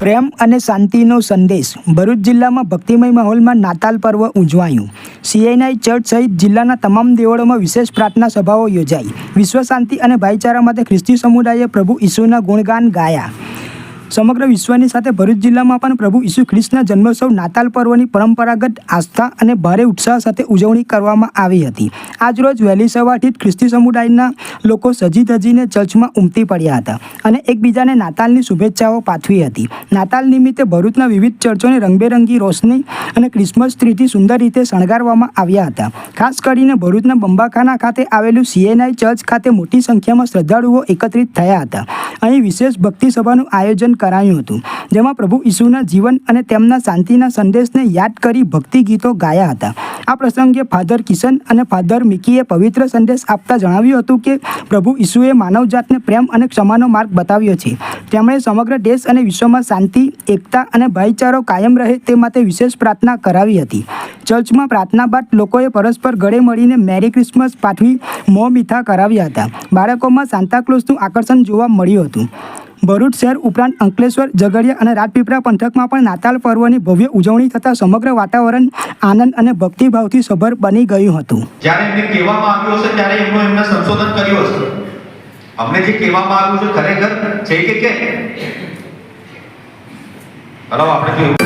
પ્રેમ અને શાંતિનો સંદેશ. ભરૂચ જિલ્લામાં ભક્તિમય માહોલમાં નાતાલ પર્વ ઉજવાયું. CNI ચર્ચ સહિત જિલ્લાના તમામ દેવળોમાં વિશેષ પ્રાર્થના સભાઓ યોજાઈ. વિશ્વ શાંતિ અને ભાઈચારા માટે ખ્રિસ્તી સમુદાયે પ્રભુ ઈસુના ગુણગાન ગાયા. સમગ્ર વિશ્વની સાથે ભરૂચ જિલ્લામાં પણ પ્રભુ ઈસુ ખ્રિસ્તના જન્મોત્સવ નાતાલ પર્વની પરંપરાગત આસ્થા અને ભારે ઉત્સાહ સાથે ઉજવણી કરવામાં આવી હતી. આજરોજ વહેલી સવારથી જ ખ્રિસ્તી સમુદાયના લોકો સજી ધજીને ચર્ચમાં ઉમટી પડ્યા હતા અને એકબીજાને નાતાલની શુભેચ્છાઓ પાઠવી હતી. નાતાલ નિમિત્તે ભરૂચના વિવિધ ચર્ચોને રંગબેરંગી રોશની અને ક્રિસમસ ટ્રીથી સુંદર રીતે શણગારવામાં આવ્યા હતા. ખાસ કરીને ભરૂચના બંબાખાના ખાતે આવેલું CNI ચર્ચ ખાતે મોટી સંખ્યામાં શ્રદ્ધાળુઓ એકત્રિત થયા હતા. અહીં વિશેષ ભક્તિ સભાનું આયોજન કરાયું હતું, જેમાં પ્રભુ ઈસુના જીવન અને તેમના શાંતિના સંદેશને યાદ કરી ભક્તિ ગીતો ગાયા હતા. આ પ્રસંગે ફાધર કિશન અને ફાધર મિકીએ પવિત્ર સંદેશ આપતા જણાવ્યું હતું કે પ્રભુ ઈસુએ માનવજાતને પ્રેમ અને ક્ષમાનો માર્ગ બતાવ્યો છે. તેમણે સમગ્ર દેશ અને વિશ્વમાં શાંતિ, એકતા અને ભાઈચારો કાયમ રહે તે માટે વિશેષ પ્રાર્થના કરાવી હતી. ચર્ચમાં પ્રાર્થના બાદ લોકોએ પરસ્પર ગળે મળીને મેરી ક્રિસમસ પાઠવી મોં મીઠા કરાવ્યા હતા. બાળકોમાં સાન્તાક્લોઝનું આકર્ષણ જોવા મળ્યું હતું. ભરૂચ શહેર ઉપરાંત અંકલેશ્વર, ઝઘડિયા અને રાજપીપળા પંથકમાં પણ નાતાલ પર્વની ભવ્ય ઉજવણી થતાં સમગ્ર વાતાવરણ આનંદ અને ભક્તિભાવથી સભર બની ગયું હતું. જ્યારે એમને કહેવામાં આવ્યું હશે ત્યારે એમને સંશોધન કર્યું હશે. અમને જે કહેવામાં આવ્યું છે ખરેખર છે કે હલો આપણે કેવું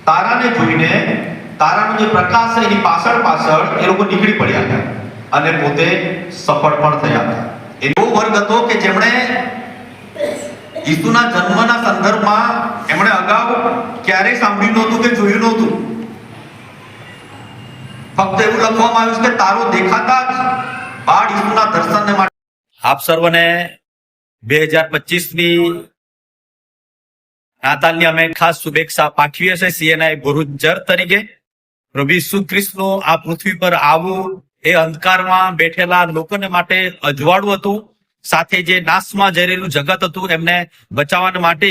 તારાને જોઈને તારાનો જે પ્રકાશ છે એની પાછળ એ લોકો નીકળી પડ્યા હતા અને પોતે સફળ પણ થયા હતા. એવો વર્ગ હતો કે જેમણે ઈસુના જન્મના સંદર્ભમાં એમણે અગાઉ ક્યારેય સાંભળ્યું નહોતું કે જોયું નહોતું. ફક્ત એવું લખવામાં આવ્યું છે કે તારો દેખાતા જ બાળ ઈસુના દર્શનને માટે આપ સર્વને 2025ની નાતાલની અમે ખાસ શુભેચ્છા પાઠવીએ છીએ CNI ભરૂચ ચર્ચ તરીકે. પ્રભુ ઈસુ ખ્રિસ્તનું આ પૃથ્વી પર આવવું એ અંધકારમાં બેઠેલા લોકોને માટે અજવાળું હતું. સાથે જે નાશમાં જઈ રહેલું જગત હતું એમને બચાવવા માટે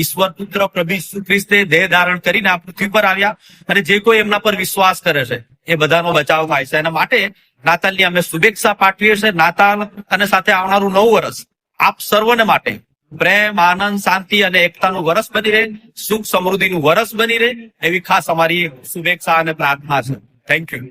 ઈશ્વર પુત્ર પ્રભુ ઈસુ ખ્રિસ્તે દેહ ધારણ કરીને આ પૃથ્વી પર આવ્યા અને જે કોઈ એમના પર વિશ્વાસ કરે છે એ બધાનો બચાવ થાય છે. એના માટે નાતાલની અમે શુભેચ્છા પાઠવીએ છીએ. નાતાલ અને સાથે આવનારું નવું વર્ષ આપ સર્વને માટે પ્રેમ, આનંદ, શાંતિ અને એકતાનું વરસ બની રહે, સુખ સમૃદ્ધિનું વરસ બની રહે એવી ખાસ અમારી શુભેચ્છા અને પ્રાર્થના છે. Thank you.